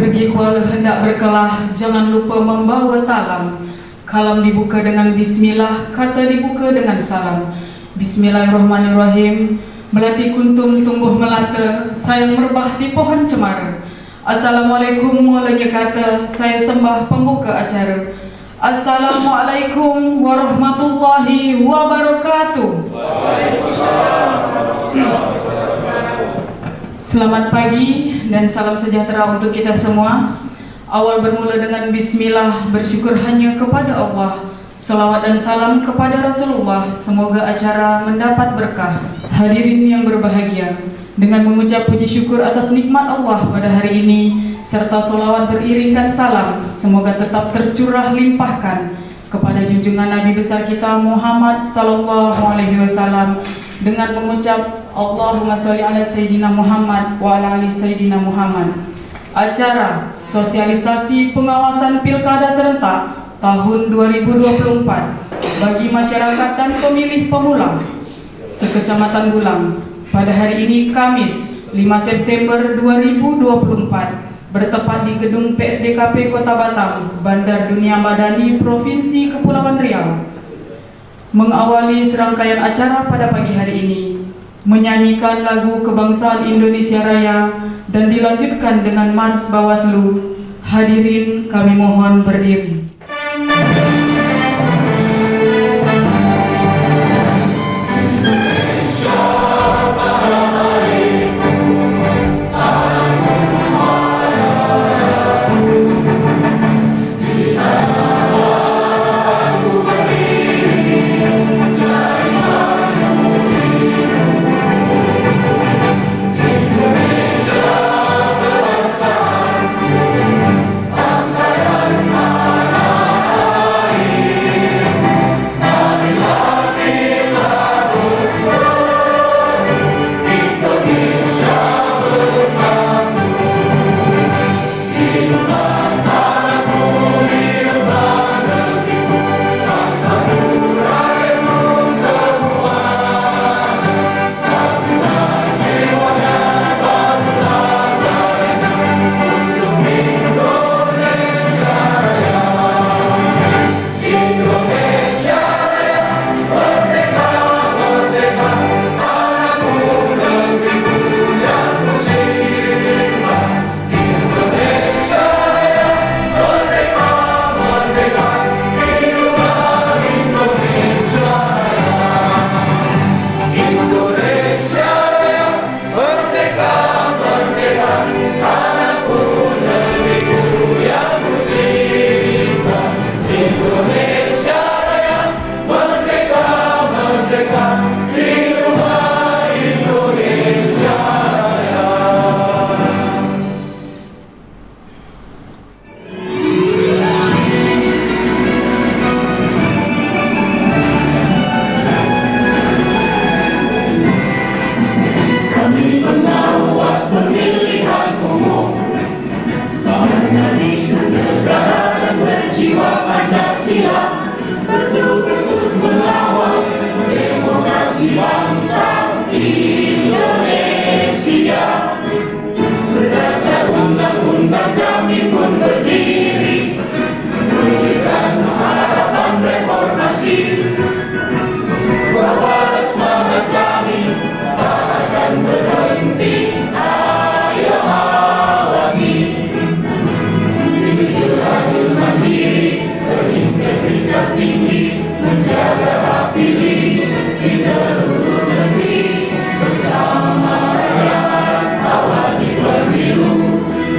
Pergi kuala hendak berkelah, jangan lupa membawa talam. Kalam dibuka dengan bismillah, kata dibuka dengan salam. Bismillahirrahmanirrahim. Melati kuntum tumbuh melata, sayang merbah di pohon cemara. Assalamualaikum mulanya kata, saya sembah pembuka acara. Assalamualaikum warahmatullahi wabarakatuh. Selamat pagi dan salam sejahtera untuk kita semua. Awal bermula dengan bismillah, bersyukur hanya kepada Allah. Salawat dan salam kepada Rasulullah. Semoga acara mendapat berkah. Hadirin yang berbahagia, dengan mengucap puji syukur atas nikmat Allah pada hari ini serta salawat beriringkan salam, semoga tetap tercurah limpahkan kepada junjungan Nabi besar kita Muhammad sallallahu alaihi wasallam dengan mengucap Allahumma sholli ala sayyidina Muhammad wa ala ali sayyidina Muhammad. Acara sosialisasi pengawasan Pilkada serentak tahun 2024 bagi masyarakat dan pemilih pemula sekecamatan Bulang pada hari ini Kamis 5 September 2024 bertepat di gedung PSDKP Kota Batam, Bandar Dunia Madani, Provinsi Kepulauan Riau. Mengawali serangkaian acara pada pagi hari ini, menyanyikan lagu kebangsaan Indonesia Raya dan dilanjutkan dengan Mas Bawaslu. Hadirin kami mohon berdiri.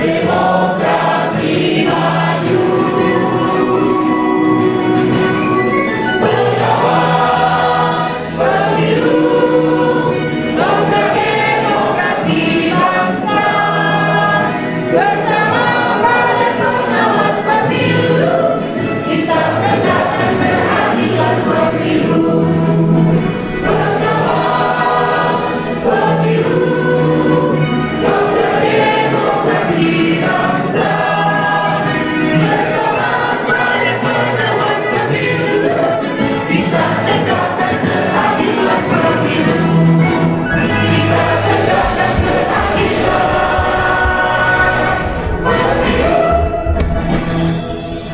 Demokrasi maju, berdaulat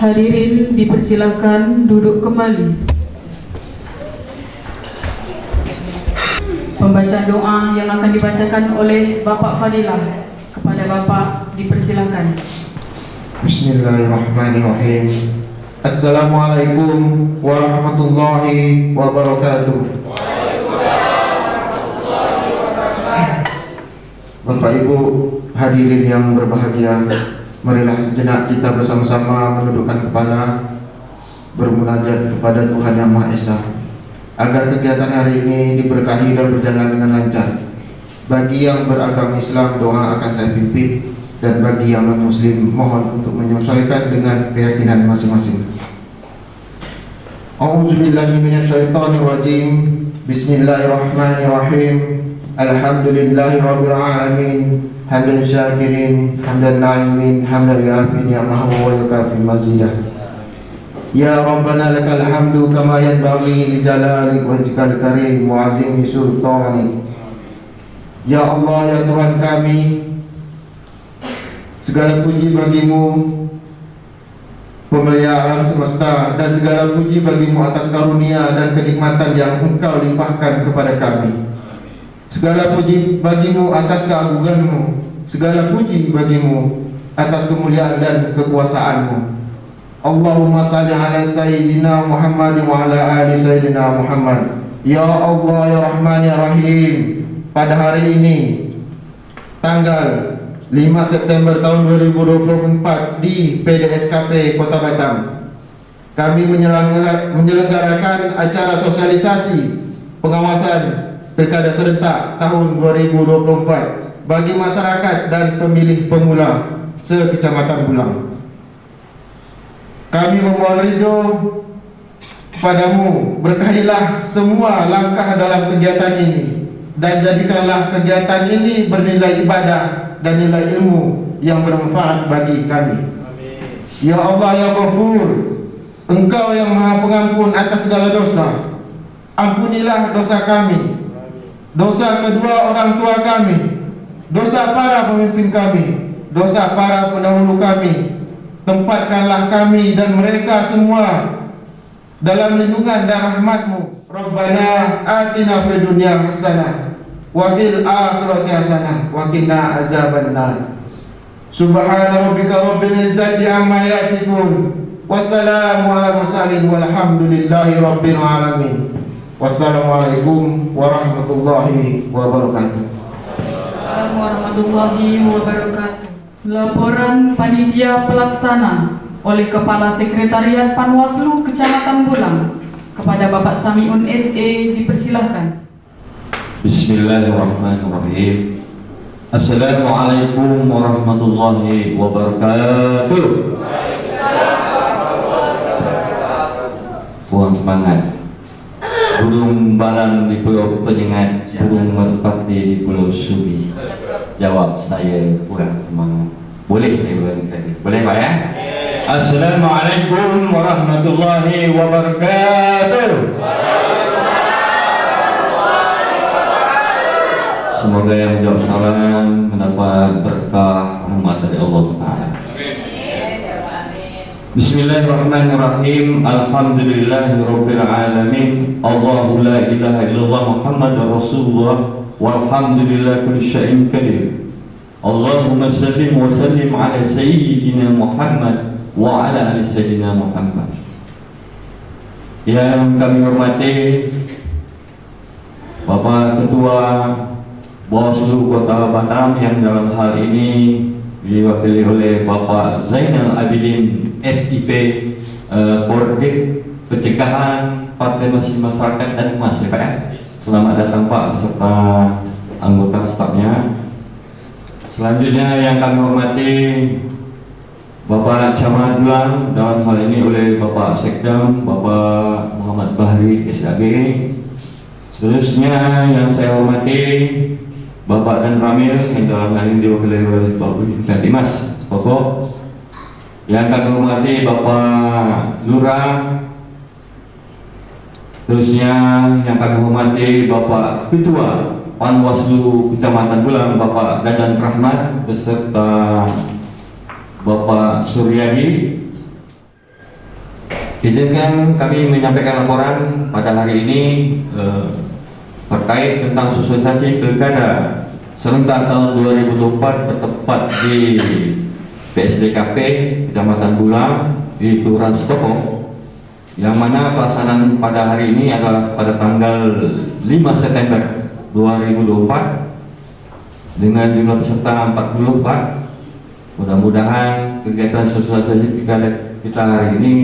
Hadirin dipersilahkan duduk kembali. Pembacaan doa yang akan dibacakan oleh Bapak Fadilah. Kepada Bapak dipersilahkan. Bismillahirrahmanirrahim. Assalamualaikum warahmatullahi wabarakatuh. Bapak Ibu hadirin yang berbahagia, marilah sejenak kita bersama-sama menundukkan kepala, bermunajat kepada Tuhan Yang Maha Esa, agar kegiatan hari ini diberkahi dan berjalan dengan lancar. Bagi yang beragama Islam, doa akan saya pimpin, dan bagi yang non-muslim, mohon untuk menyesuaikan dengan keyakinan masing-masing. A'udzubillahi minasyaitonirrajim. Bismillahirrahmanirrahim. Alhamdulillahi rabbil alamin. Hamdan syakirin, hamdan na'imin, hamdan yu'afi ni'amahu wa yukafi mazidah. Ya Rabbana lakal hamdu kama yanbaghi li jalali wajhikal karim wa azimi sultanik. Ya Allah, ya Tuhan kami, segala puji bagimu, pemelihara alam semesta, dan segala puji bagimu atas karunia dan kenikmatan yang Engkau limpahkan kepada kami. Segala puji bagimu atas keagunganmu, segala puji bagimu atas kemuliaan dan kekuasaanmu. Allahumma salli ala Sayyidina Muhammad wa ala ali Sayyidina Muhammad. Ya Allah, ya Rahman, ya Rahim, pada hari ini tanggal 5 September tahun 2024 di PDSKP Kota Batam, kami menyelenggarakan acara sosialisasi pengawasan Pilkada serentak tahun 2024 bagi masyarakat dan pemilih pemula se-Kecamatan Bulang. Kami memohon ridho kepadamu, berkahilah semua langkah dalam kegiatan ini, dan jadikanlah kegiatan ini bernilai ibadah dan nilai ilmu yang bermanfaat bagi kami. Ya Allah, ya Ghafur, Engkau yang Maha Pengampun atas segala dosa. Ampunilah dosa kami, dosa kedua orang tua kami, dosa para pemimpin kami, dosa para pendahulu kami. Tempatkanlah kami dan mereka semua dalam lindungan dan rahmat-Mu. Rabbana atina fid dunya hasanah wa fil akhirati hasanah wa qina azabannar. Subhana rabbika rabbil izzati amma yasifun. Wassalamu ala mursalin walhamdulillahi rabbil alamin. Wassalamualaikum warahmatullahi wabarakatuh. Assalamualaikum warahmatullahi wabarakatuh. Laporan Panitia Pelaksana oleh Kepala Sekretariat Panwaslu Kecamatan Bulang. Kepada Bapak Samiun SE dipersilahkan. Bismillahirrahmanirrahim. Assalamualaikum warahmatullahi wabarakatuh. Buang semangat. Burung balang di Pulau Penyengat, burung merpati di Pulau Subi. Jawab saya kurang semangat. Boleh saya ulang sekali? Boleh Pak ya? Assalamualaikum warahmatullahi wabarakatuh. Semoga yang menjawab salam mendapat berkah rahmat dari Allah Taala. Bismillahirrahmanirrahim. Alhamdulillahirabbil alamin. Allahu la ilaha illallah Muhammadur Rasulullah walhamdulillah kulli syai'in qadir. Allahumma sallim wa sallim ala sayyidina Muhammad wa ala ali sayyidina Muhammad. Yang kami hormati Bapak Ketua Bawaslu Kota Batam yang dalam hal ini diwakili oleh Bapak Zainal Abidin SIP, Koordek Pencegahan Partai Masyarakat dan Mas ya Pak ya. Selamat datang Pak beserta anggota stafnya. Selanjutnya yang kami hormati Bapak Camat Bulang, dalam hal ini oleh Bapak Sekdam Bapak Muhammad Bahri SAG. Seterusnya yang saya hormati Bapak dan Ramil yang dalam hal ini diwakili oleh Bapak Dimas Pokok. Yang kami hormati Bapak Lurah. Terusnya yang kami hormati Bapak Ketua Panwaslu Kecamatan Bulang Bapak Dadan Rahmat beserta Bapak Suryadi. Izinkan kami menyampaikan laporan pada hari ini terkait tentang sosialisasi pilkada serentak tahun 2024 bertempat di PSDKP Kecamatan Bulang di Kelurahan Stopo, yang mana pelaksanaan pada hari ini adalah pada tanggal 5 September 2024 dengan jumlah peserta 40 Pak. Mudah-mudahan kegiatan sosialisasi pilkada kita hari ini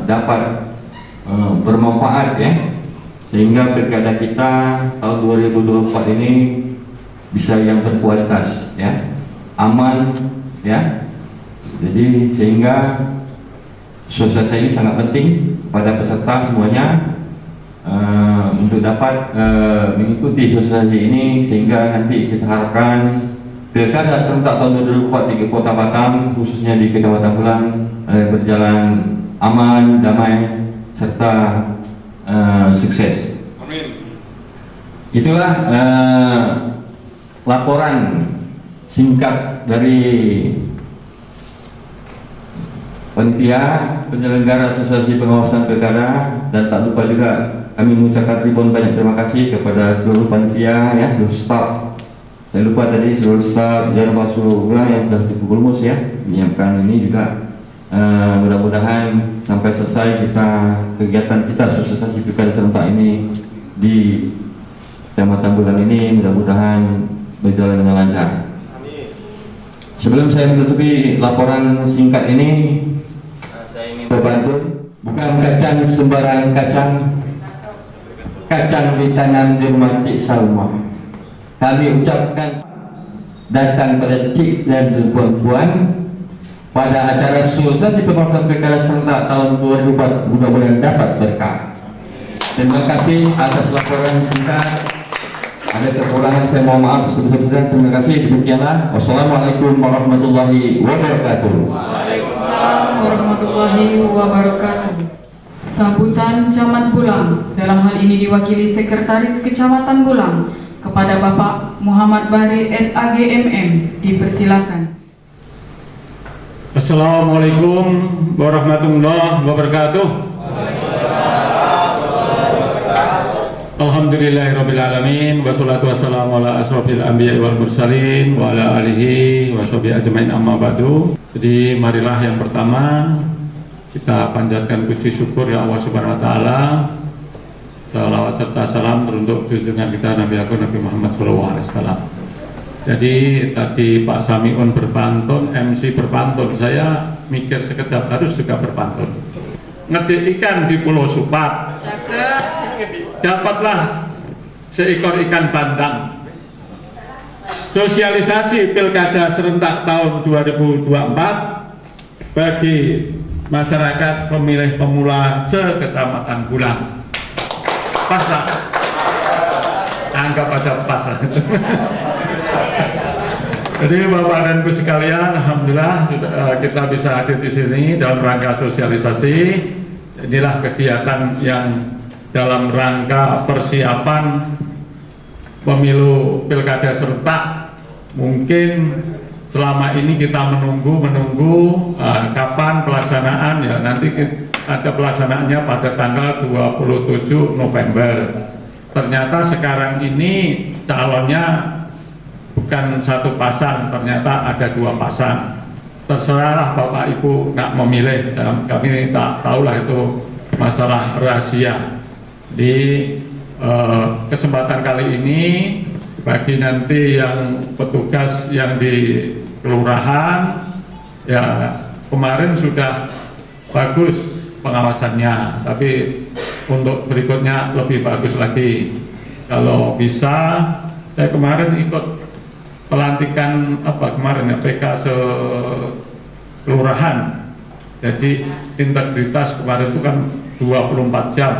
dapat bermanfaat ya, sehingga pilkada kita tahun 2024 ini bisa yang berkualitas ya, aman ya. Jadi sehingga sosialisasi ini sangat penting pada peserta semuanya untuk dapat mengikuti sosialisasi ini, sehingga nanti kita harapkan pilkada serentak tahun 2024 di Kota Batam, khususnya di Kecamatan Bulang, berjalan aman, damai, serta sukses. Amin. Itulah laporan singkat dari panitia penyelenggara asosiasi pengawasan pilkada, dan tak lupa juga kami mengucapkan ribuan banyak terima kasih kepada seluruh panitia ya, seluruh staf. Saya lupa tadi seluruh staf Jalan Pasuruan yang sudah cukup lumus ya menyiapkan ini juga. Mudah-mudahan sampai selesai kegiatan kita sosialisasi pilkada serentak ini di Kecamatan Bulang ini, mudah-mudahan berjalan dengan lancar. Amin. Sebelum saya menutupi laporan singkat ini, saya ingin membantu. Bukan kacang sembarang kacang, kacang di tangan Dirmati Salma. Kami ucapkan datang pada cik dan puan-puan pada acara sosialisasi pengawasan pilkada serentak tahun 2024, mudah-mudahan dapat berkah. Terima kasih atas laporan singkat. Ada kekurangan saya mohon maaf sebesar-besarnya. Terima kasih. Demikianlah. Wassalamualaikum warahmatullahi wabarakatuh. Waalaikumsalam warahmatullahi wabarakatuh. Sambutan Camat Bulang dalam hal ini diwakili Sekretaris Kecamatan Bulang kepada Bapak Muhammad Bahri SAG MM, dipersilakan. Assalamualaikum warahmatullahi wabarakatuh. Alhamdulillahirrabbilalamin, wassalatu wassalamu ala asrofil anbiya wal mursalin wa ala alihi wa sahbihi ajmain, amma ba'du. Jadi marilah yang pertama kita panjatkan puji syukur ya Allah Subhanahu wa taala. Salawat serta salam teruntuk junjungan kita Nabi Agung Nabi Muhammad SAW. Jadi tadi Pak Samiun berpantun, MC berpantun, saya mikir sekejap harus juga berpantun. Ngedik ikan di Pulau Supat, dapatlah seekor ikan bandang. Sosialisasi pilkada serentak tahun 2024 bagi masyarakat pemilih pemula se-Kecamatan Bulang. Pas lah, anggap aja pas lah. Jadi Bapak dan Ibu sekalian, alhamdulillah kita bisa hadir di sini dalam rangka sosialisasi. Inilah kegiatan yang dalam rangka persiapan pemilu pilkada serentak. Mungkin selama ini kita menunggu kapan pelaksanaan ya, nanti ada pelaksanaannya pada tanggal 27 November. Ternyata sekarang ini calonnya bukan satu pasang, ternyata ada dua pasang. Terserahlah Bapak Ibu nak memilih, kami tak tahulah itu masalah rahasia. Di kesempatan kali ini bagi nanti yang petugas yang di kelurahan ya, kemarin sudah bagus pengawasannya, tapi untuk berikutnya lebih bagus lagi. Kalau bisa, saya kemarin ikut pelantikan kemarin ya, PK kelurahan. Jadi integritas kemarin itu kan 24 jam.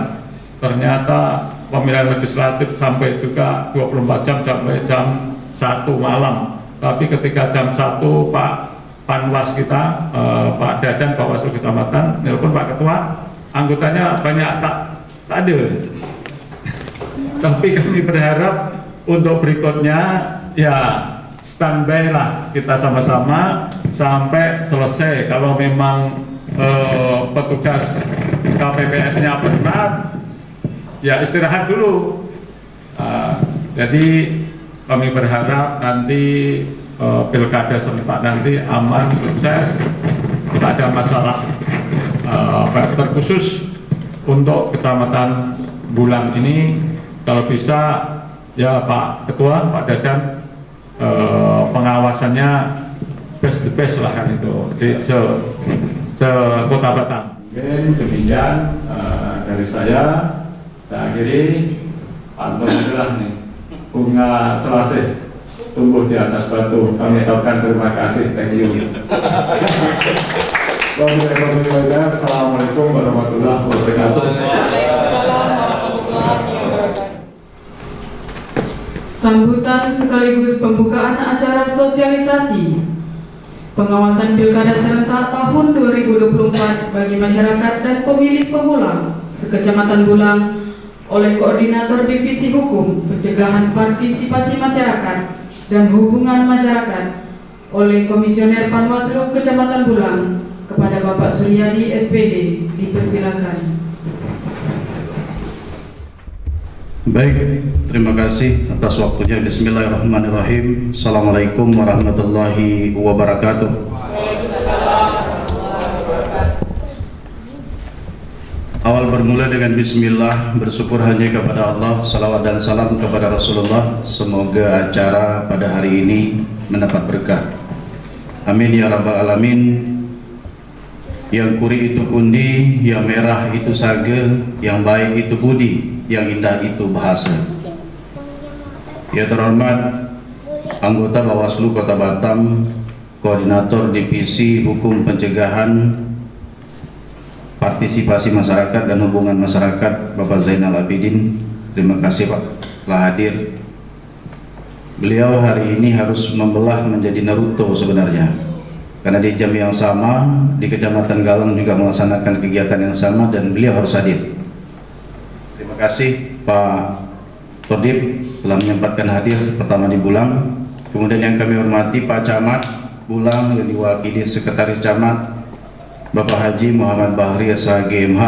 Ternyata pemilihan legislatif sampai juga 24 jam sampai jam 1 malam. Tapi ketika jam 1 Pak Panwas kita, Pak Dadan, Pak Waslu Kecamatan, nelpon Pak Ketua, anggotanya banyak tak ada. Tapi kami berharap untuk berikutnya ya standby lah kita sama-sama sampai selesai. Kalau memang petugas KPPS-nya penat, ya istirahat dulu. Jadi kami berharap nanti pilkada serentak nanti aman, sukses, tidak ada masalah terkhusus untuk Kecamatan Bulang ini. Kalau bisa ya Pak Ketua, Pak Dadan, pengawasannya best the best lah kan itu di Kota Batam. Mungkin demikian dari saya. Akhiri pantun adalah nih bunga selasih tumbuh di atas batu. Kami ucapkan terima kasih, thank you. Assalamualaikum warahmatullahi wabarakatuh. Waalaikumsalam warahmatullahi wabarakatuh. Sambutan sekaligus pembukaan acara sosialisasi pengawasan Pilkada Serentak tahun 2024 bagi masyarakat dan pemilih pemula sekecamatan Bulang oleh Koordinator Divisi Hukum, Pencegahan Partisipasi Masyarakat dan Hubungan Masyarakat oleh Komisioner Panwaslu Kecamatan Bulang kepada Bapak Suryadi SPD. Dipersilakan. Baik, terima kasih atas waktunya. Bismillahirrahmanirrahim. Assalamualaikum warahmatullahi wabarakatuh. Awal bermula dengan bismillah, bersyukur hanya kepada Allah, salawat dan salam kepada Rasulullah. Semoga acara pada hari ini mendapat berkah. Amin ya rabbal alamin. Yang kuri itu pundi, yang merah itu sage, yang baik itu budi, yang indah itu bahasa. Ya terhormat anggota Bawaslu Kota Batam, Koordinator Divisi Hukum Pencegahan Partisipasi Masyarakat dan Hubungan Masyarakat, Bapak Zainal Abidin. Terima kasih Pak telah hadir. Beliau hari ini harus membelah menjadi Naruto sebenarnya, karena di jam yang sama di Kecamatan Galang juga melaksanakan kegiatan yang sama dan beliau harus hadir. Terima kasih Pak Todip telah menyempatkan hadir pertama di Bulang. Kemudian yang kami hormati Pak Camat Bulang yang diwakili Sekretaris Camat Bapak Haji Muhammad Bahri SHGMH,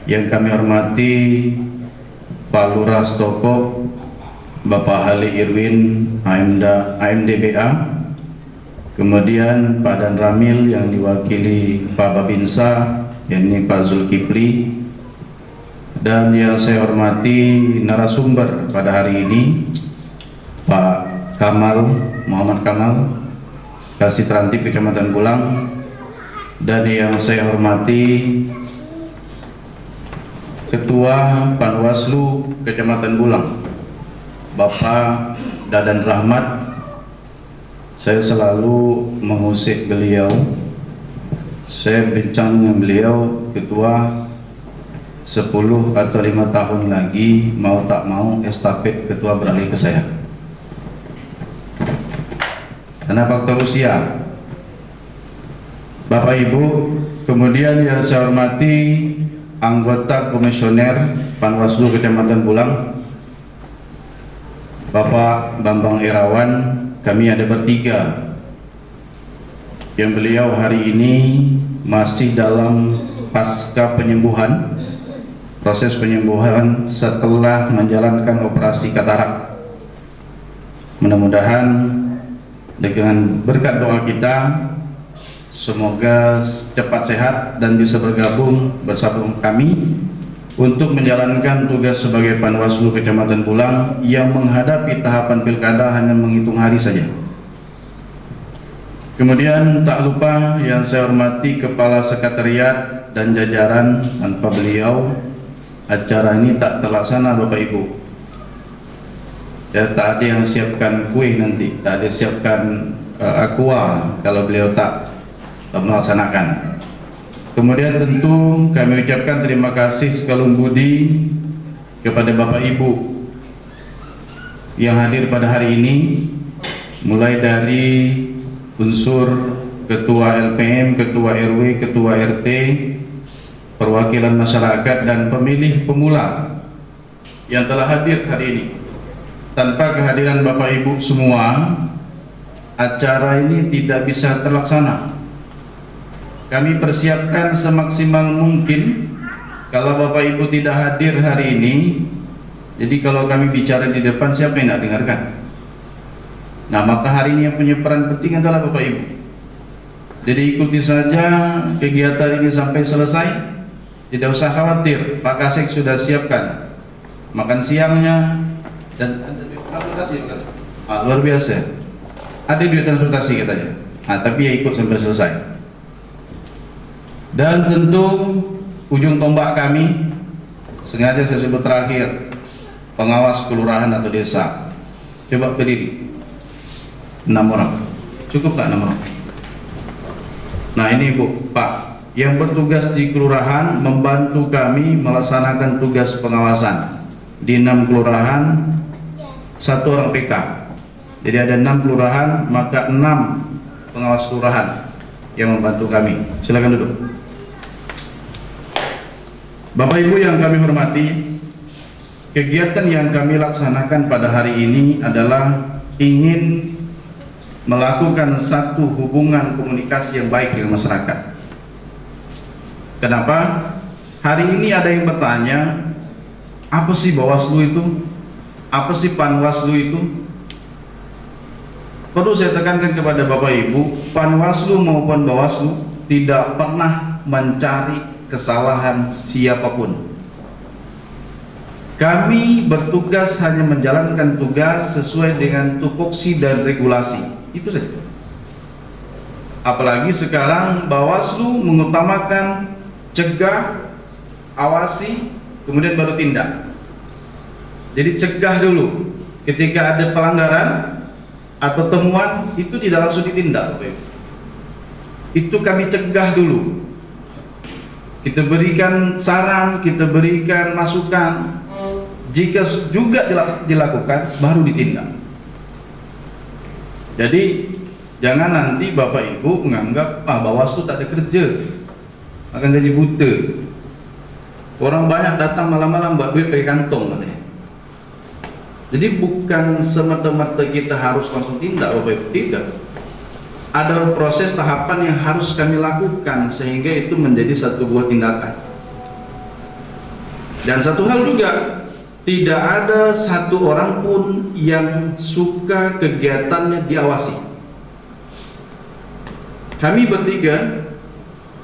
yang kami hormati Pak Lurah Stoko Bapak Hali Irwin AMDBA, kemudian Pak Dan Ramil yang diwakili Pak Babinsa, yakni Pak Zulkifli, dan yang saya hormati narasumber pada hari ini Pak Kamal Muhammad Kamal Kasih Trantip Kecamatan Bulang, dan yang saya hormati Ketua Panwaslu Kecamatan Bulang Bapak Dadan Rahmat. Saya selalu mengusik beliau, saya bincang dengan beliau, Ketua 10 atau 5 tahun lagi mau tak mau estafet ketua beralih ke saya karena faktor usia. Bapak Ibu, kemudian yang saya hormati anggota komisioner Panwaslu Kecamatan Bulang Bapak Bambang Irawan. Kami ada bertiga yang beliau hari ini masih dalam pasca penyembuhan, proses penyembuhan setelah menjalankan operasi katarak. Mudah-mudahan dengan berkat doa kita semoga cepat sehat dan bisa bergabung bersama kami untuk menjalankan tugas sebagai Panwaslu Kecamatan Bulang yang menghadapi tahapan pilkada hanya menghitung hari saja. Kemudian tak lupa yang saya hormati Kepala Sekretariat dan jajaran, tanpa beliau acara ini tak terlaksana Bapak Ibu. Ya, tak ada yang siapkan kue nanti, tak ada siapkan aqua kalau beliau tak melaksanakan. Kemudian tentu kami ucapkan terima kasih sekalung budi kepada Bapak Ibu yang hadir pada hari ini, mulai dari unsur Ketua LPM, Ketua RW, Ketua RT, perwakilan masyarakat dan pemilih pemula yang telah hadir hari ini. Tanpa kehadiran Bapak Ibu semua, acara ini tidak bisa terlaksana. kami persiapkan semaksimal mungkin. Kalau Bapak Ibu tidak hadir hari ini, jadi kalau kami bicara di depan, siapa yang nak dengarkan? Nah, maka hari ini yang punya peran penting adalah Bapak Ibu. Jadi ikuti saja kegiatan ini sampai selesai. Tidak usah khawatir, Pak Kasek sudah siapkan makan siangnya dan transportasi bukan? Luar biasa. Ada duit transportasi katanya. Nah, tapi ya ikut sampai selesai. Dan tentu ujung tombak kami, sengaja saya sebut terakhir, pengawas kelurahan atau desa. Coba berdiri 6 orang. Cukup tak 6 orang? Nah, ini Bu, Pak, yang bertugas di kelurahan membantu kami melaksanakan tugas pengawasan di 6 kelurahan, 1 orang PK. Jadi ada 6 kelurahan, maka 6 pengawas kelurahan yang membantu kami. Silakan duduk. Bapak Ibu yang kami hormati, kegiatan yang kami laksanakan pada hari ini adalah ingin melakukan satu hubungan komunikasi yang baik dengan masyarakat. Kenapa? Hari ini ada yang bertanya, apa sih Bawaslu itu? Apa sih Panwaslu itu? Perlu saya tekankan kepada Bapak Ibu, Panwaslu maupun Bawaslu tidak pernah mencari kesalahan siapapun. Kami bertugas hanya menjalankan tugas sesuai dengan tupoksi dan regulasi. Itu saja. Apalagi sekarang Bawaslu mengutamakan cegah, awasi, kemudian baru tindak. Jadi cegah dulu. Ketika ada pelanggaran atau temuan, itu tidak langsung ditindak. Itu kami cegah dulu. Kita berikan saran, kita berikan masukan. Jika juga dilakukan, baru ditindak. Jadi jangan nanti Bapak Ibu menganggap Bawaslu tak ada kerja, akan gaji buta. Orang banyak datang malam-malam buat duit pakai kantong katanya. Jadi bukan semata-mata kita harus langsung tindak Bapak Ibu, tidak. Ada proses tahapan yang harus kami lakukan sehingga itu menjadi satu buah tindakan. Dan satu hal juga, tidak ada satu orang pun yang suka kegiatannya diawasi. Kami bertiga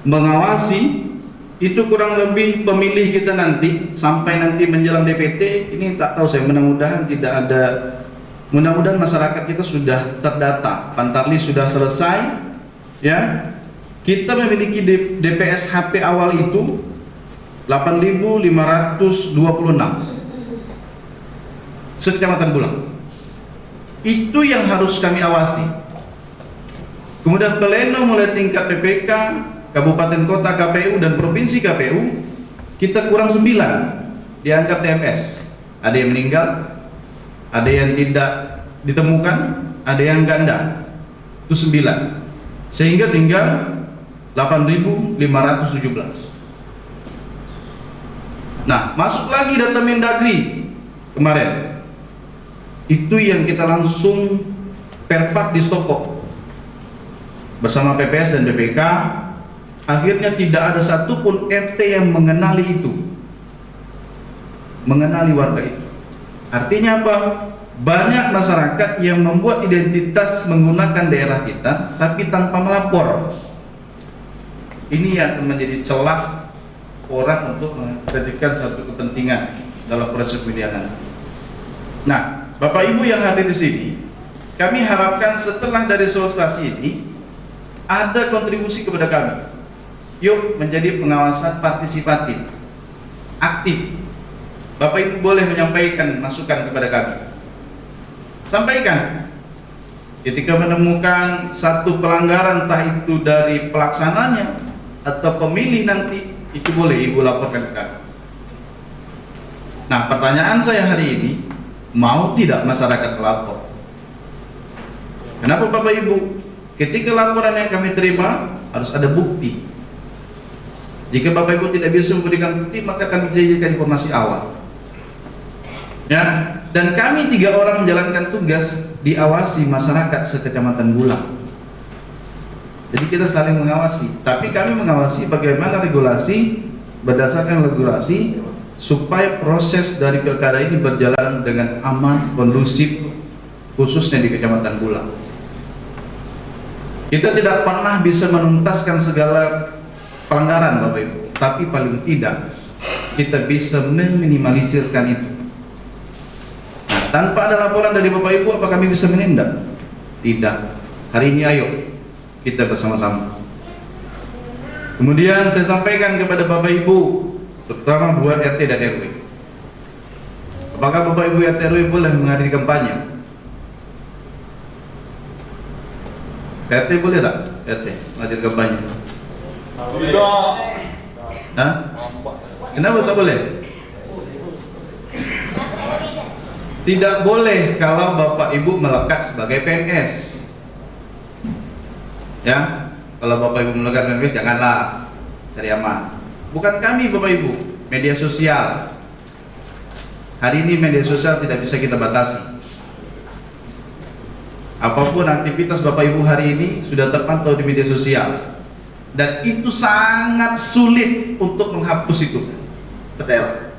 mengawasi, itu kurang lebih pemilih kita nanti sampai nanti menjelang DPT. Ini tak tahu saya, mudah-mudahan tidak ada. Mudah-mudahan masyarakat kita sudah terdata, Pantarli sudah selesai, ya. Kita memiliki DPS HP awal itu 8.526 sekecamatan Bulang. Itu yang harus kami awasi. Kemudian pleno mulai tingkat PPK, Kabupaten Kota KPU dan Provinsi KPU, kita kurang 9 dianggap TMS. Ada yang meninggal, ada yang tidak ditemukan, ada yang ganda. Itu 9. Sehingga tinggal 8.517. Nah, masuk lagi data Mendagri kemarin. Itu yang kita langsung perpak di Stokok bersama PPS dan BPK. Akhirnya tidak ada satupun RT yang mengenali itu, mengenali warga itu. Artinya apa? Banyak masyarakat yang membuat identitas menggunakan daerah kita tapi tanpa melapor. Ini yang menjadi celah orang untuk menjadikan satu kepentingan dalam proses pemilihan. Nah, Bapak Ibu yang hadir di sini, kami harapkan setelah dari sosialisasi ini ada kontribusi kepada kami. Yuk menjadi pengawasan partisipatif, aktif. Bapak Ibu boleh menyampaikan masukan kepada kami. Sampaikan. Ketika menemukan satu pelanggaran, entah itu dari pelaksananya atau pemilih nanti, itu boleh Ibu laporkan ke kami. Nah, pertanyaan saya hari ini, mau tidak masyarakat melapor? Kenapa Bapak Ibu? Ketika laporan yang kami terima harus ada bukti. Jika Bapak Ibu tidak bisa memberikan bukti, maka kami jadikan informasi awal. Ya, dan kami 3 orang menjalankan tugas diawasi masyarakat sekecamatan Bulang. Jadi kita saling mengawasi, tapi kami mengawasi bagaimana regulasi, berdasarkan regulasi supaya proses dari pilkada ini berjalan dengan aman, kondusif, khususnya di Kecamatan Bulang. Kita tidak pernah bisa menuntaskan segala pelanggaran Bapak Ibu, tapi paling tidak kita bisa meminimalisirkan itu. Nah, tanpa ada laporan dari Bapak Ibu, apa kami bisa menindak? Tidak. Hari ini ayo kita bersama-sama. Kemudian saya sampaikan kepada Bapak Ibu, terutama buat RT dan RW. Apakah Bapak Ibu RT RW boleh menghadiri kampanye? RT boleh tak? RT menghadiri kampanye? Tidak. Hah? Kenapa tak boleh? Tidak boleh kalau Bapak Ibu melekat sebagai PNS. Ya, kalau Bapak Ibu melekat PNS janganlah, cari aman. Bukan kami Bapak Ibu, media sosial. Hari ini media sosial tidak bisa kita batasi. Apapun aktivitas Bapak Ibu hari ini sudah terpantau di media sosial, dan itu sangat sulit untuk menghapus itu. Percayalah.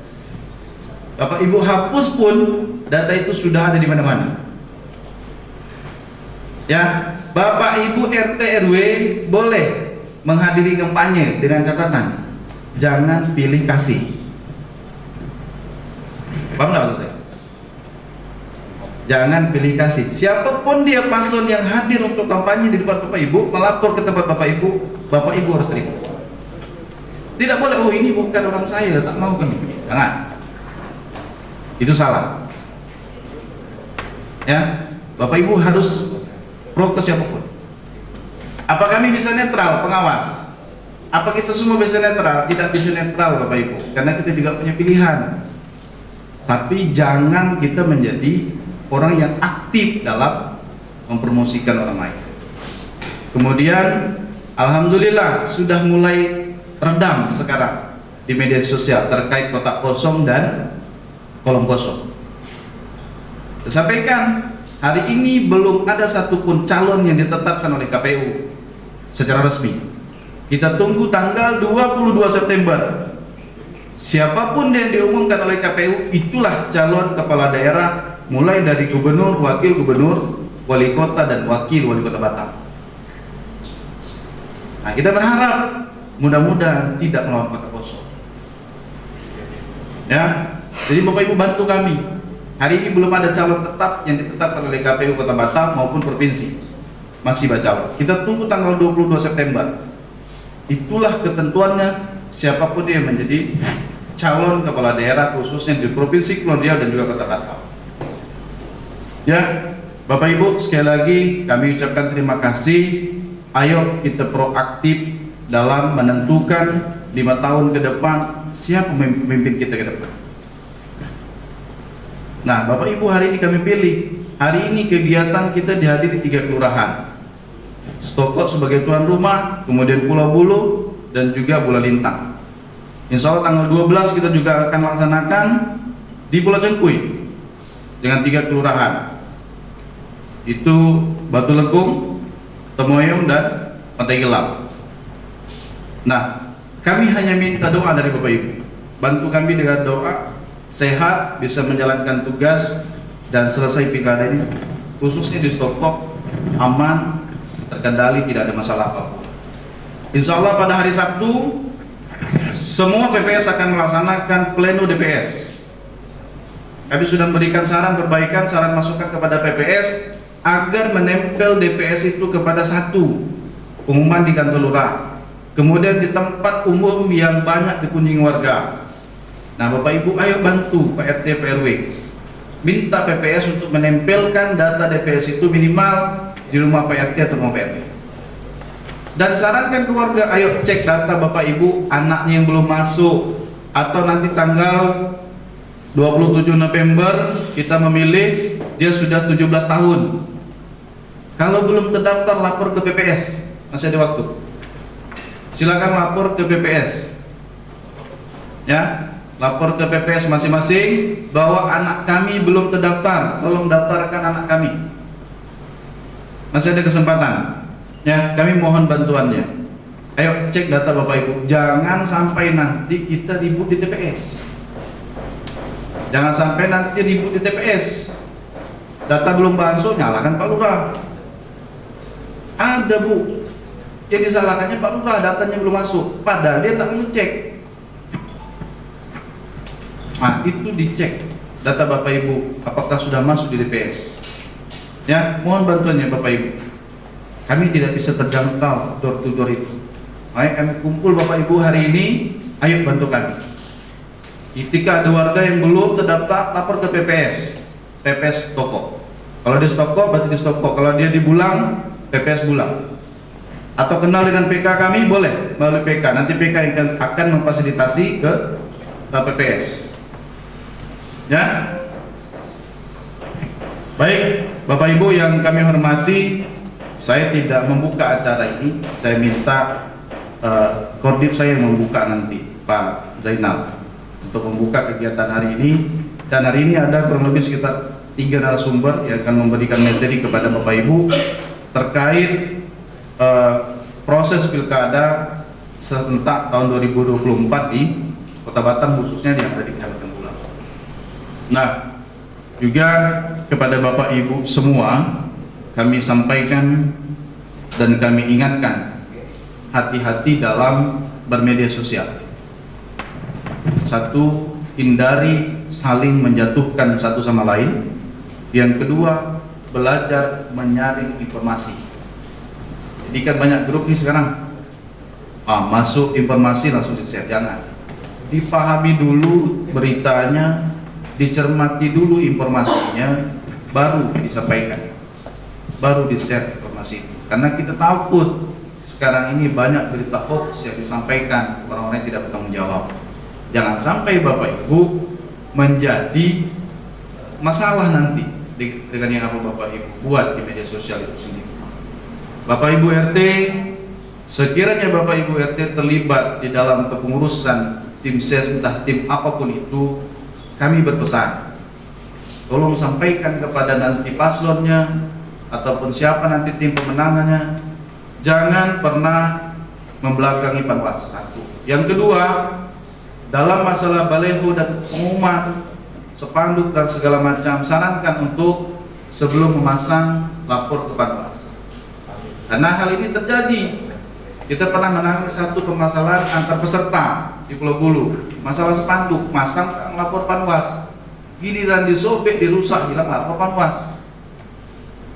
Bapak Ibu hapus pun data itu sudah ada di mana-mana. Ya, Bapak Ibu RT RW boleh menghadiri kampanye dengan catatan jangan pilih kasih. Paham nggak maksud saya? Jangan pilih kasih. Siapapun dia paslon yang hadir untuk kampanye di depan Bapak Ibu, melapor ke tempat Bapak Ibu harus terima. Tidak boleh, oh ini bukan orang saya, tak mau kan? Jangan. Itu salah. Ya, Bapak Ibu harus pro ke siapapun. Apa kami bisa netral, pengawas? Apa kita semua bisa netral? Tidak bisa netral Bapak Ibu, karena kita juga punya pilihan. Tapi jangan kita menjadi orang yang aktif dalam mempromosikan orang lain. Kemudian alhamdulillah sudah mulai redam sekarang di media sosial terkait kotak kosong dan kolom kosong. Saya sampaikan, hari ini belum ada satupun calon yang ditetapkan oleh KPU secara resmi. Kita tunggu tanggal 22 September. Siapapun yang diumumkan oleh KPU, itulah calon kepala daerah, mulai dari gubernur, wakil gubernur, wali kota, dan wakil wali kota Batam. Nah, kita berharap mudah-mudahan tidak melawan kotak kosong. Ya, jadi Bapak Ibu bantu kami. Hari ini belum ada calon tetap yang ditetapkan oleh KPU Kota Batam maupun provinsi. Masih baca. Kita tunggu tanggal 22 September. Itulah ketentuannya, siapapun dia menjadi calon kepala daerah khususnya di Provinsi Kepulauan Riau dan juga Kota Batam. Ya, Bapak Ibu, sekali lagi kami ucapkan terima kasih. Ayo kita proaktif dalam menentukan 5 tahun ke depan siapa pemimpin kita ke depan. Nah, Bapak Ibu, hari ini kami pilih. Hari ini kegiatan kita dihadiri 3 kelurahan. Stokot sebagai tuan rumah, kemudian Pulau Bulu, dan juga Bula Lintang. Insya Allah tanggal 12 kita juga akan laksanakan di Pulau Cengkuy dengan 3 kelurahan. Itu Batu Legung, Temoyong, dan Pantai Gelap. Nah, kami hanya minta doa dari Bapak Ibu. Bantu kami dengan doa, sehat, bisa menjalankan tugas dan selesai pilkada ini, khususnya di Stokok, aman, terkendali, tidak ada masalah apapun. Insya Allah pada hari Sabtu semua PPS akan melaksanakan pleno DPS. Kami sudah memberikan saran perbaikan, saran masukan kepada PPS agar menempel DPS itu kepada satu pengumuman di kantor lurah, kemudian di tempat umum yang banyak dikunjungi warga. Nah, Bapak Ibu, ayo bantu Pak RT, Pak RW, minta PPS untuk menempelkan data DPS itu minimal di rumah Pak RT atau rumah Pak RW. Dan sarankan keluarga, ayo cek data Bapak Ibu, anaknya yang belum masuk, atau nanti tanggal 27 November kita memilih, dia sudah 17 tahun. Kalau belum terdaftar, lapor ke PPS, masih ada waktu. Silakan lapor ke PPS. Ya, lapor ke PPS masing-masing bahwa anak kami belum terdaftar, tolong daftarkan anak kami. Masih ada kesempatan. Ya, kami mohon bantuannya. Ayo cek data Bapak Ibu, jangan sampai nanti kita ribut di TPS. Jangan sampai nanti ribut di TPS. Data belum masuk, nyalakan Pak Lurah. Ada Bu, yang disalahkannya Pak Lurah, datanya belum masuk, padahal dia tak ngecek. Nah, itu dicek data Bapak Ibu, apakah sudah masuk di DPS. Ya, mohon bantuannya Bapak Ibu. Kami tidak bisa terjangkau door to door itu. Ayo kami kumpul Bapak Ibu hari ini, ayo bantu kami. Ketika ada warga yang belum terdaftar, lapor ke PPS toko. Kalau di toko, berarti di toko. Kalau dia di Bulang, PPS Bulang. Atau kenal dengan PK kami, boleh melalui PK. Nanti PK yang akan memfasilitasi ke PPS. Ya, baik Bapak Ibu yang kami hormati, saya tidak membuka acara ini. Saya minta Kordip saya yang membuka nanti, Pak Zainal, untuk membuka kegiatan hari ini. Dan hari ini ada kurang lebih sekitar 3 narasumber yang akan memberikan materi kepada Bapak Ibu terkait proses pilkada serentak tahun 2024 di Kota Batam, khususnya yang ada di Kecamatan Bulang. Nah, juga kepada Bapak Ibu semua kami sampaikan dan kami ingatkan, hati-hati dalam bermedia sosial. Satu, hindari saling menjatuhkan satu sama lain. Yang kedua, belajar menyaring informasi. Jadi kan banyak grup nih sekarang, masuk informasi langsung di-share. Jangan, dipahami dulu beritanya, dicermati dulu informasinya, baru disampaikan, baru di-share informasi itu. Karena kita takut sekarang ini banyak berita hoax yang disampaikan, orang-orang yang tidak bertanggung jawab. Jangan sampai Bapak Ibu menjadi masalah nanti dengan yang apa Bapak Ibu buat di media sosial itu sendiri. Bapak Ibu RT, sekiranya Bapak Ibu RT terlibat di dalam kepengurusan tim ses, entah tim apapun itu, kami berpesan, tolong sampaikan kepada nanti paslonnya ataupun siapa nanti tim pemenangannya, jangan pernah membelakangi Panwas. Satu. Yang kedua, dalam masalah baleho dan pengumuman, spanduk dan segala macam, sarankan untuk sebelum memasang lapor ke Panwas. Karena hal ini terjadi. Kita pernah menangani satu permasalahan antar peserta di Pulau Bulu, masalah spanduk, masang lapor Panwas, giliran disobek, dirusak, hilang lapor Panwas.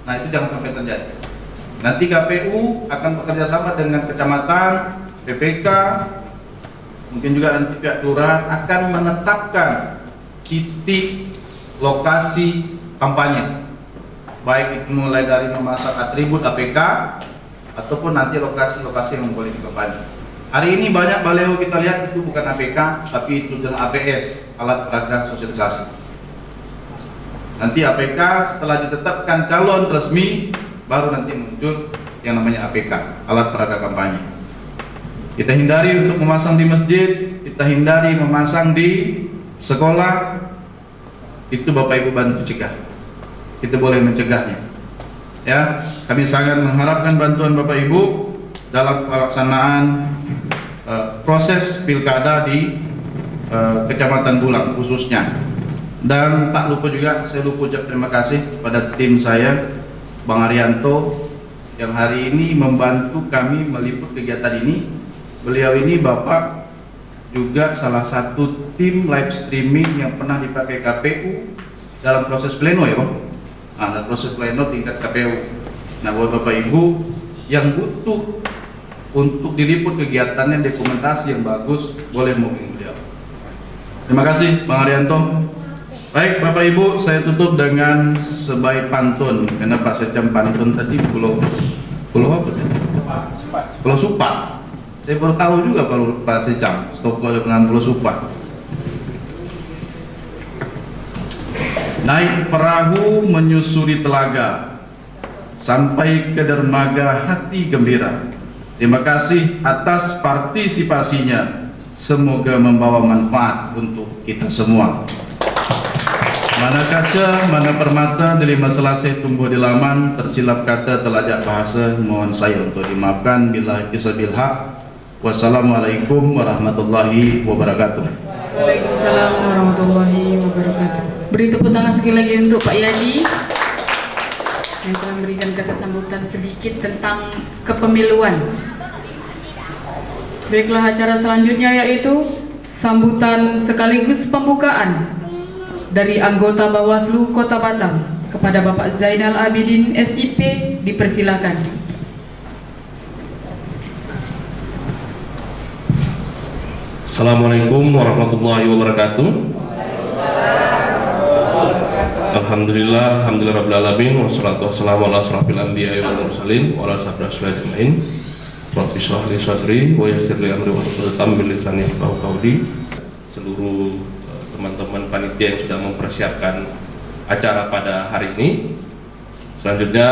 Nah, itu jangan sampai terjadi. Nanti KPU akan bekerja sama dengan kecamatan, PPK, mungkin juga nanti pihak kelurahan akan menetapkan titik lokasi kampanye, baik itu mulai dari memasang atribut APK ataupun nanti lokasi-lokasi yang boleh dikampanye. Hari ini banyak baleho kita lihat itu bukan APK, tapi itu adalah APS, alat peraga sosialisasi. Nanti APK setelah ditetapkan calon resmi, baru nanti muncul yang namanya APK, alat peraga kampanye. Kita hindari untuk memasang di masjid, kita hindari memasang di sekolah. Itu Bapak Ibu bantu cegah. Kita boleh mencegahnya. Ya, kami sangat mengharapkan bantuan Bapak Ibu dalam pelaksanaan proses pilkada di Kecamatan Bulang khususnya. Dan tak lupa juga, saya lupa ucap terima kasih pada tim saya, Bang Arianto, yang hari ini membantu kami meliput kegiatan ini. Beliau ini Bapak juga salah satu tim live streaming yang pernah dipakai KPU dalam proses pleno ya Pak. Nah, dalam proses pleno tingkat KPU. Nah, buat Bapak Ibu yang butuh untuk diliput kegiatannya, dokumentasi yang bagus, boleh menghubungi beliau. Terima kasih Bang Arianto. Baik Bapak Ibu, saya tutup dengan sebaik pantun. Karena Pak Secam pantun tadi pulau apa tadi? Pulau Supat. Saya baru tahu juga kalau Pak Secam stop dengan Pulau Supat. Naik perahu menyusuri telaga, sampai ke dermaga hati gembira. Terima kasih atas partisipasinya. Semoga membawa manfaat untuk kita semua. Mana kaca, mana permata, delima selasih tumbuh di laman, tersilap kata, telajak bahasa, mohon saya untuk dimaafkan. Bila kisabil haq. Wassalamualaikum warahmatullahi wabarakatuh. Waalaikumsalam warahmatullahi wabarakatuh. Beri tepuk tangan sekali lagi untuk Pak Yadi yang telah memberikan kata sambutan sedikit tentang kepemiluan. Baiklah, acara selanjutnya yaitu sambutan sekaligus pembukaan dari anggota Bawaslu Kota Batam kepada Bapak Zainal Abidin SIP, dipersilakan. Assalamualaikum warahmatullahi wabarakatuh. Alhamdulillah, alhamdulillah alamin, wassalatu wassalamu ala asrofil anbiya'i wal mursalin wa ala sahbihi ajmain. Rabbi shrah li sadri wa yassir li amri wahlul 'uqdatam min lisani yafqahu qawli. Seluruh teman-teman panitia yang sudah mempersiapkan acara pada hari ini. Selanjutnya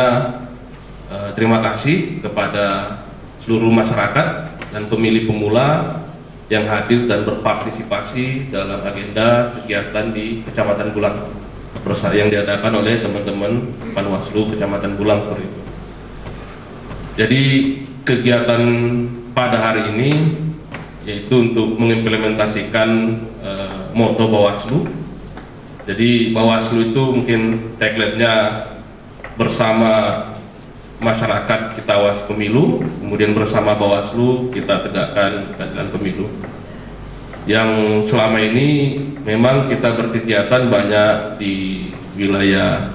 terima kasih kepada seluruh masyarakat dan pemilih pemula yang hadir dan berpartisipasi dalam agenda kegiatan di Kecamatan Bulang yang diadakan oleh teman-teman Panwaslu Kecamatan Bulang seperti itu. Jadi kegiatan pada hari ini yaitu untuk mengimplementasikan moto Bawaslu. Jadi Bawaslu itu mungkin tagline-nya bersama masyarakat kita awas pemilu, kemudian bersama Bawaslu kita tegakkan keadilan pemilu. Yang selama ini memang kita berkegiatan banyak di wilayah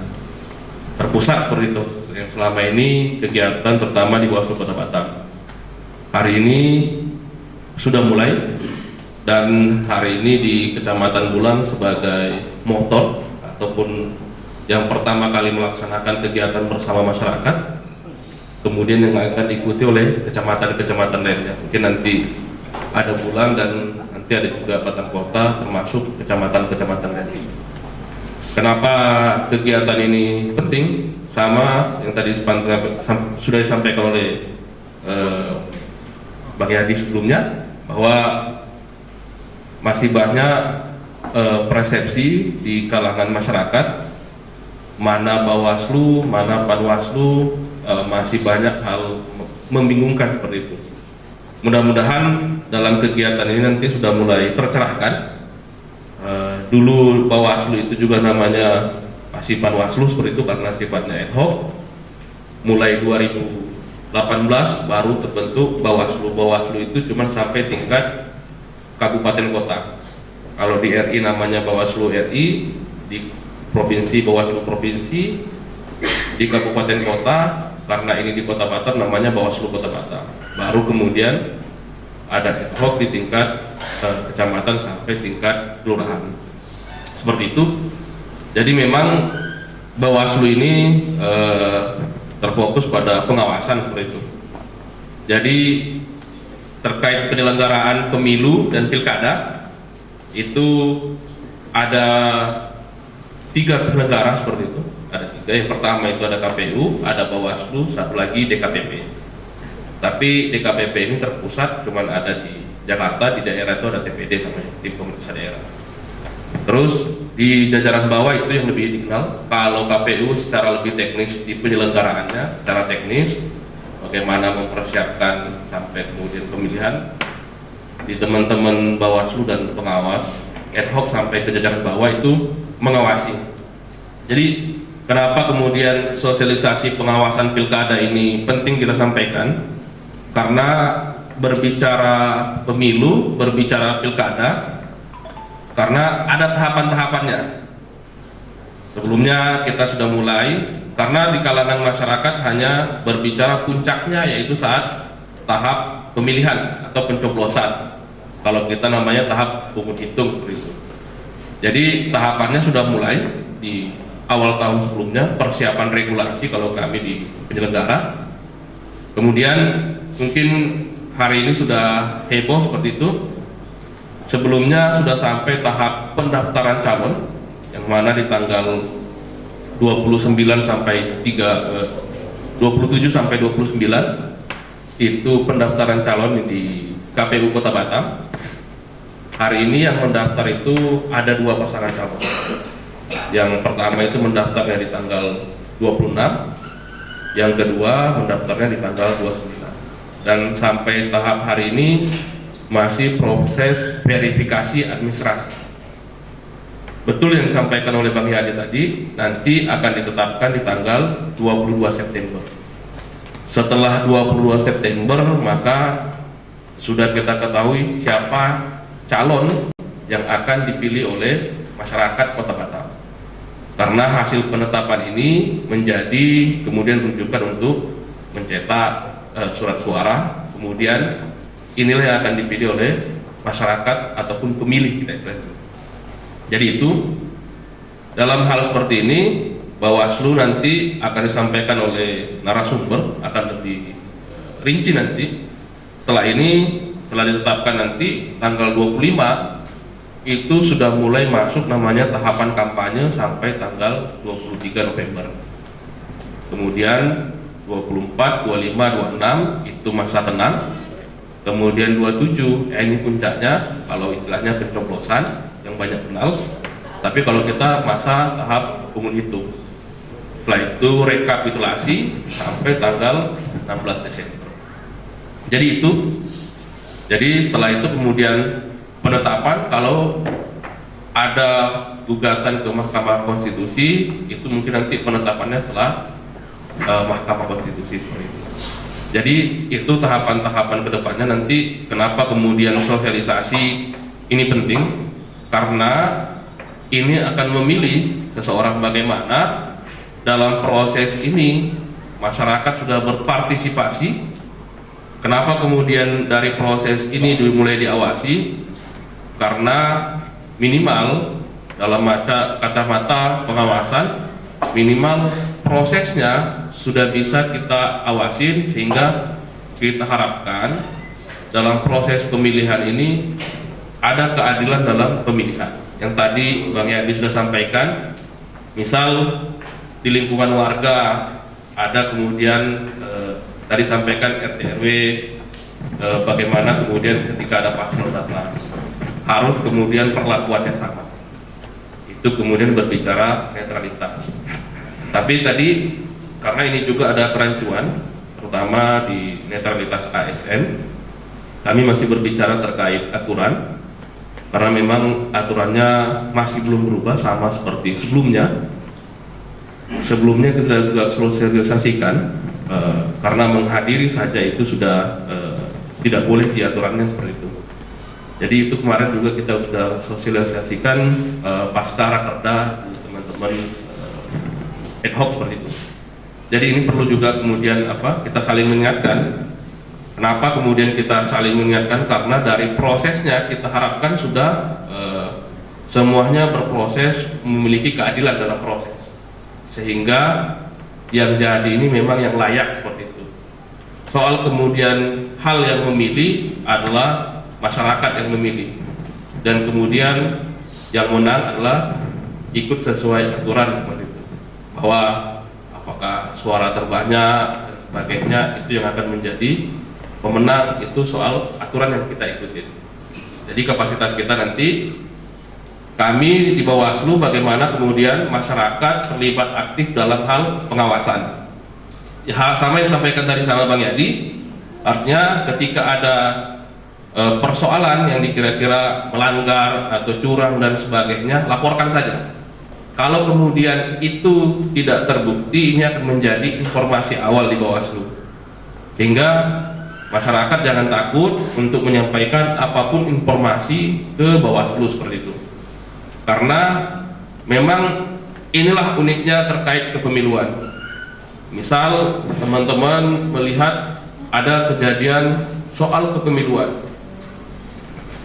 terpusat seperti itu. Yang selama ini kegiatan terutama di Bawaslu Kota Batam. Hari ini sudah mulai, dan hari ini di Kecamatan Bulang sebagai motor ataupun yang pertama kali melaksanakan kegiatan bersama masyarakat, kemudian yang akan diikuti oleh kecamatan-kecamatan lainnya. Mungkin nanti ada Bulang dan nanti ada juga Batam Kota, termasuk kecamatan-kecamatan lainnya. Kenapa kegiatan ini penting? Sama yang tadi sudah disampaikan oleh Bang Yadi sebelumnya, bahwa masih banyak persepsi di kalangan masyarakat, mana Bawaslu, mana Panwaslu, masih banyak hal membingungkan seperti itu. Mudah-mudahan dalam kegiatan ini nanti sudah mulai tercerahkan. Dulu Bawaslu itu juga namanya masih Panwaslu seperti itu karena sifatnya ad hoc. Mulai 2018 baru terbentuk Bawaslu. Bawaslu itu cuma sampai tingkat kabupaten kota. Kalau di RI namanya Bawaslu RI, di provinsi Bawaslu provinsi, di kabupaten kota, karena ini di Kota Batam namanya Bawaslu Kota Batam. Baru kemudian ada ad hoc di tingkat kecamatan sampai tingkat kelurahan. Seperti itu. Jadi memang Bawaslu ini terfokus pada pengawasan seperti itu. Jadi terkait penyelenggaraan pemilu dan pilkada itu ada 3 penyelenggara seperti itu. Ada 3. Yang pertama itu ada KPU, ada Bawaslu, satu lagi DKPP. Tapi DKPP ini terpusat cuman ada di Jakarta, di daerah itu ada TPD namanya, tim pemeriksa daerah. Terus di jajaran bawah itu yang lebih dikenal. Kalau KPU secara lebih teknis di penyelenggaraannya, secara teknis bagaimana mempersiapkan sampai kemudian pemilihan. Di teman-teman Bawaslu dan pengawas ad hoc sampai ke jajaran bawah itu mengawasi. Jadi kenapa kemudian sosialisasi pengawasan pilkada ini penting kita sampaikan? Karena berbicara pemilu, berbicara pilkada, karena ada tahapan-tahapannya. Sebelumnya kita sudah mulai, karena di kalangan masyarakat hanya berbicara puncaknya yaitu saat tahap pemilihan atau pencoblosan. Kalau kita namanya tahap pungut hitung seperti itu. Jadi tahapannya sudah mulai di awal tahun sebelumnya, persiapan regulasi kalau kami di penyelenggara. Kemudian mungkin hari ini sudah heboh seperti itu. Sebelumnya sudah sampai tahap pendaftaran calon, yang mana di tanggal 27 sampai 29 itu pendaftaran calon di KPU Kota Batam. Hari ini yang mendaftar itu ada 2 pasangan calon. Yang pertama itu mendaftarnya di tanggal 26, yang kedua mendaftarnya di tanggal 29. Dan sampai tahap hari ini masih proses verifikasi administrasi. Betul yang disampaikan oleh Bang Yadi tadi, nanti akan ditetapkan di tanggal 22 September. Setelah 22 September, maka sudah kita ketahui siapa calon yang akan dipilih oleh masyarakat Kota Batam. Karena hasil penetapan ini menjadi kemudian rujukan untuk mencetak surat suara, kemudian inilah yang akan dipilih oleh masyarakat ataupun pemilih kita. Jadi itu dalam hal seperti ini Bawaslu nanti akan disampaikan oleh narasumber, akan lebih rinci nanti. Setelah ini, setelah ditetapkan nanti tanggal 25 itu sudah mulai masuk namanya tahapan kampanye sampai tanggal 23 November. Kemudian 24, 25, 26 itu masa tenang. Kemudian 27 ini puncaknya, kalau istilahnya pencoblosan yang banyak kenal. Tapi kalau kita masa tahap penghitung, setelah itu rekapitulasi sampai tanggal 16 Desember. Jadi setelah itu kemudian penetapan, kalau ada gugatan ke Mahkamah Konstitusi itu mungkin nanti penetapannya setelah Mahkamah Konstitusi seperti itu. Jadi itu tahapan-tahapan kedepannya nanti. Kenapa kemudian sosialisasi ini penting? Karena ini akan memilih seseorang bagaimana dalam proses ini masyarakat sudah berpartisipasi. Kenapa kemudian dari proses ini dimulai diawasi? Karena minimal dalam kacamata pengawasan, minimal prosesnya sudah bisa kita awasin, sehingga kita harapkan dalam proses pemilihan ini ada keadilan dalam pemilihan. Yang tadi Bang Yadi sudah sampaikan, misal di lingkungan warga ada kemudian tadi sampaikan RT RW, bagaimana kemudian ketika ada paslon datang harus kemudian perlakuannya sama. Itu kemudian berbicara netralitas. Tapi tadi karena ini juga ada kerancuan, terutama di netralitas ASN, kami masih berbicara terkait aturan, karena memang aturannya masih belum berubah sama seperti sebelumnya. Sebelumnya kita juga sosialisasikan, karena menghadiri saja itu sudah tidak boleh di aturannya seperti itu. Jadi itu kemarin juga kita sudah sosialisasikan pasca rakerda teman-teman ad hoc seperti itu. Jadi ini perlu juga kemudian kita saling mengingatkan. Kenapa kemudian kita saling mengingatkan? Karena dari prosesnya kita harapkan sudah semuanya berproses memiliki keadilan dalam proses, sehingga yang jadi ini memang yang layak seperti itu. Soal kemudian hal yang memilih adalah masyarakat yang memilih, dan kemudian yang menang adalah ikut sesuai aturan seperti itu, bahwa apakah suara terbanyak dan sebagainya itu yang akan menjadi pemenang, itu soal aturan yang kita ikutin. Jadi kapasitas kita nanti, kami di Bawaslu bagaimana kemudian masyarakat terlibat aktif dalam hal pengawasan. Ya, sama yang disampaikan tadi sama Bang Yadi, artinya ketika ada persoalan yang dikira-kira melanggar atau curang dan sebagainya, laporkan saja. Kalau kemudian itu tidak terbukti, ini akan menjadi informasi awal di Bawaslu, sehingga masyarakat jangan takut untuk menyampaikan apapun informasi ke Bawaslu seperti itu. Karena memang inilah uniknya terkait kepemiluan. Misal teman-teman melihat ada kejadian soal kepemiluan,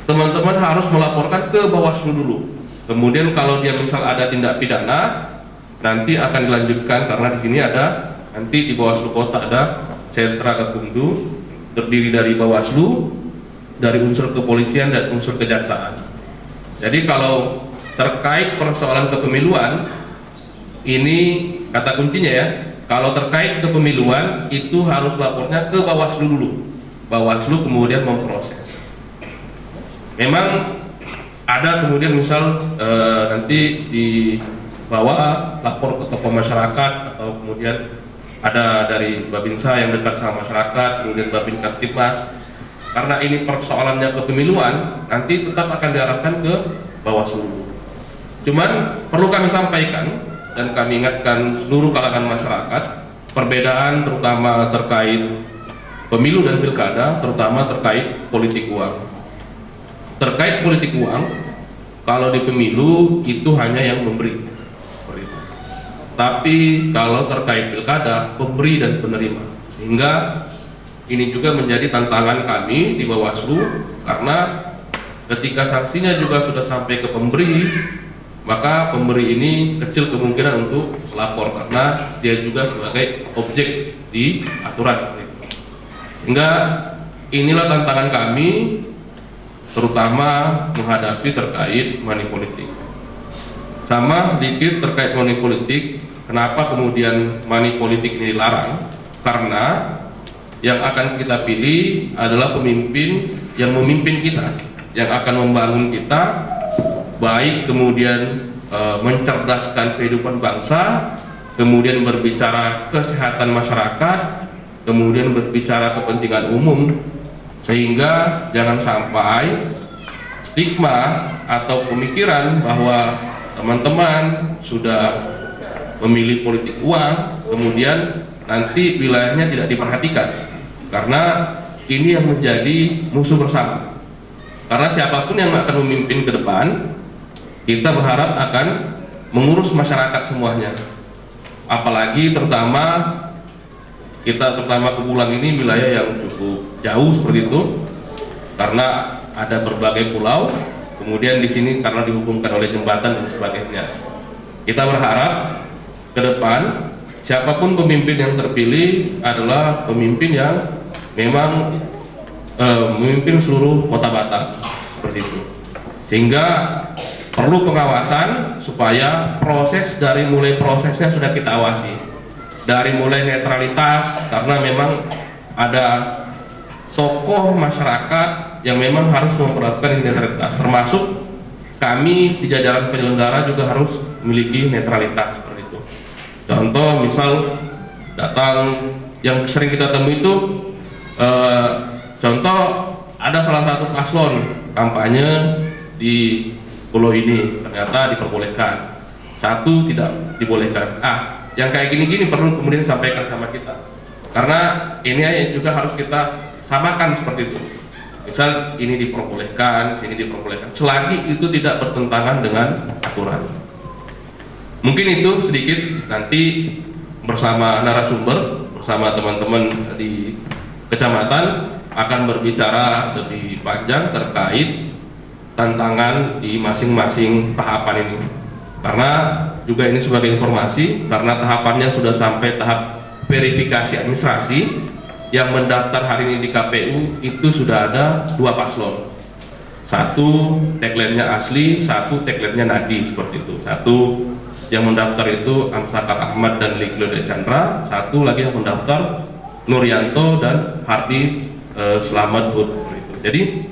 teman-teman harus melaporkan ke Bawaslu dulu. Kemudian kalau dia misal ada tindak pidana, nanti akan dilanjutkan, karena di sini ada, nanti di Bawaslu Kota ada sentra Gakumdu, terdiri dari Bawaslu, dari unsur kepolisian dan unsur kejaksaan. Jadi kalau terkait persoalan kepemiluan, ini kata kuncinya ya, kalau terkait kepemiluan itu harus lapornya ke Bawaslu dulu. Bawaslu kemudian memproses. Memang ada kemudian misal nanti di bawa lapor ke tokoh masyarakat atau kemudian ada dari Babinsa yang dekat sama masyarakat, kemudian Babin Kaptipmas. Karena ini persoalannya kepemiluan, nanti tetap akan diarahkan ke Bawaslu. Cuman perlu kami sampaikan dan kami ingatkan seluruh kalangan masyarakat, perbedaan terutama terkait pemilu dan pilkada, terutama terkait politik uang. Terkait politik uang, kalau di pemilu itu hanya yang memberi. Tapi kalau terkait pilkada, pemberi dan penerima. Sehingga ini juga menjadi tantangan kami di Bawaslu, karena ketika sanksinya juga sudah sampai ke pemberi, maka pemberi ini kecil kemungkinan untuk lapor karena dia juga sebagai objek di aturan. Sehingga inilah tantangan kami, terutama menghadapi terkait money politik. Sama sedikit terkait money politik, kenapa kemudian money politik ini dilarang? Karena yang akan kita pilih adalah pemimpin yang memimpin kita, yang akan membangun kita, baik kemudian mencerdaskan kehidupan bangsa, kemudian berbicara kesehatan masyarakat, kemudian berbicara kepentingan umum, sehingga jangan sampai stigma atau pemikiran bahwa teman-teman sudah memilih politik uang, kemudian nanti wilayahnya tidak diperhatikan, karena ini yang menjadi musuh bersama. Karena siapapun yang akan memimpin ke depan, kita berharap akan mengurus masyarakat semuanya. Apalagi terutama Kebulang ini wilayah yang cukup jauh seperti itu, karena ada berbagai pulau, kemudian di sini karena dihubungkan oleh jembatan dan sebagainya. Kita berharap ke depan siapapun pemimpin yang terpilih adalah pemimpin yang memang memimpin seluruh Kota Batam seperti itu. Sehingga perlu pengawasan supaya dari mulai prosesnya sudah kita awasi. Dari mulai netralitas, karena memang ada tokoh masyarakat yang memang harus memperhatikan netralitas, termasuk kami di jajaran penyelenggara juga harus memiliki netralitas seperti itu. Contoh misal datang yang sering kita temui itu contoh ada salah satu paslon kampanye di pulau ini ternyata diperbolehkan, satu tidak dibolehkan. Yang kayak gini-gini perlu kemudian disampaikan sama kita, karena ini juga harus kita samakan seperti itu. Misal ini diperbolehkan, sini diperbolehkan, selagi itu tidak bertentangan dengan aturan. Mungkin itu sedikit, nanti bersama narasumber, bersama teman-teman di kecamatan akan berbicara lebih panjang terkait tantangan di masing-masing tahapan ini. Karena juga ini sebagai informasi, karena tahapannya sudah sampai tahap verifikasi administrasi, yang mendaftar hari ini di KPU itu sudah ada 2 paslon. Satu tagline-nya asli, satu tagline-nya Nadi seperti itu. Satu yang mendaftar itu Amsakar Ahmad dan Liglio Chandra, satu lagi yang mendaftar Nuryanto dan Hardi Selamat Bud. Jadi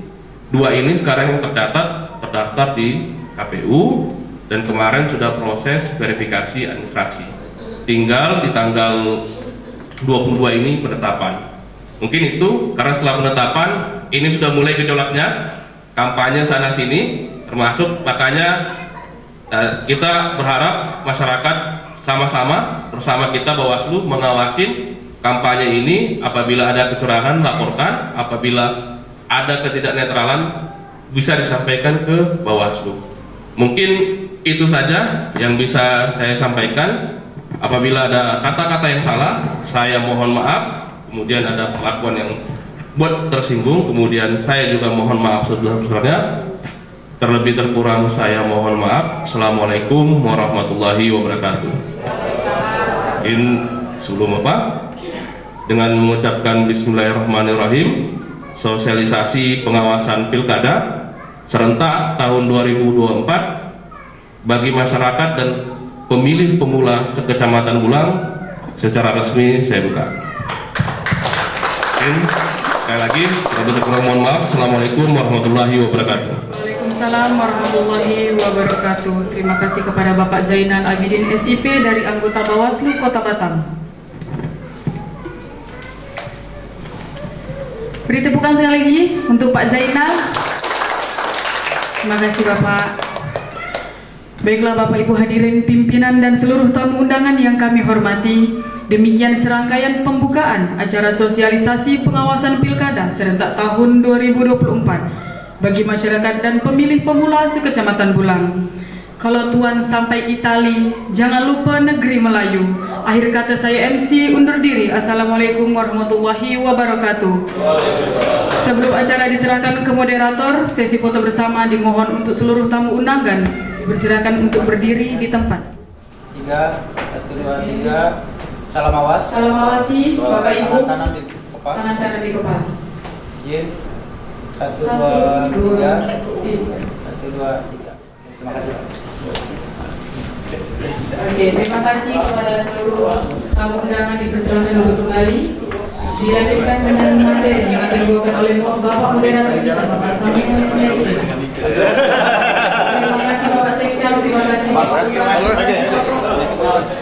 2 ini sekarang yang terdaftar di KPU, dan kemarin sudah proses verifikasi administrasi. Tinggal di tanggal 22 ini penetapan. Mungkin itu karena setelah penetapan ini sudah mulai gejolaknya, kampanye sana sini, termasuk makanya kita berharap masyarakat sama-sama bersama kita Bawaslu mengawasi kampanye ini. Apabila ada kecurangan laporkan, apabila ada ketidaknetralan bisa disampaikan ke Bawaslu. Mungkin itu saja yang bisa saya sampaikan. Apabila ada kata-kata yang salah, saya mohon maaf. Kemudian ada perlakuan yang buat tersinggung, kemudian saya juga mohon maaf sebesar-besarnya. Terlebih terkurang saya mohon maaf. Assalamualaikum warahmatullahi wabarakatuh. Sebelum dengan mengucapkan Bismillahirrahmanirrahim, sosialisasi pengawasan pilkada serentak tahun 2024 bagi masyarakat dan pemilih pemula sekecamatan Bulang secara resmi saya buka. Sekali lagi, lebih kurang mohon maaf. Assalamualaikum warahmatullahi wabarakatuh. Waalaikumsalam warahmatullahi wabarakatuh. Terima kasih kepada Bapak Zainal Abidin SIP dari anggota Bawaslu Kota Batam. Beri tepukan sekali lagi untuk Pak Zainal. Terima kasih Bapak. Baiklah Bapak Ibu hadirin pimpinan dan seluruh tamu undangan yang kami hormati, demikian serangkaian pembukaan acara sosialisasi pengawasan Pilkada serentak tahun 2024 bagi masyarakat dan pemilih pemula sekecamatan Bulang. Kalau Tuan sampai Itali, jangan lupa negeri Melayu. Akhir kata saya MC undur diri. Assalamualaikum warahmatullahi wabarakatuh. Sebelum acara diserahkan ke moderator, sesi foto bersama dimohon untuk seluruh tamu undangan dipersilakan untuk berdiri di tempat. 3, 1, 2, 3. Salam awas. Salam awasi Bapak Ibu. Tangan di kepala. Tangan kanan di kepala. Yin. 1, 2, 3. 1, 2, 3. Terima kasih Pak. Oke, terima kasih kepada seluruh tamu undangan dipersilakan duduk kembali. Dilanjutkan dengan materi yang akan dibawakan oleh Bapak Moderator kita, Bapak Samuel Messi. Terima kasih Bapak Sekcam, terima kasih Bapak Lurah, terima kasih Bapak.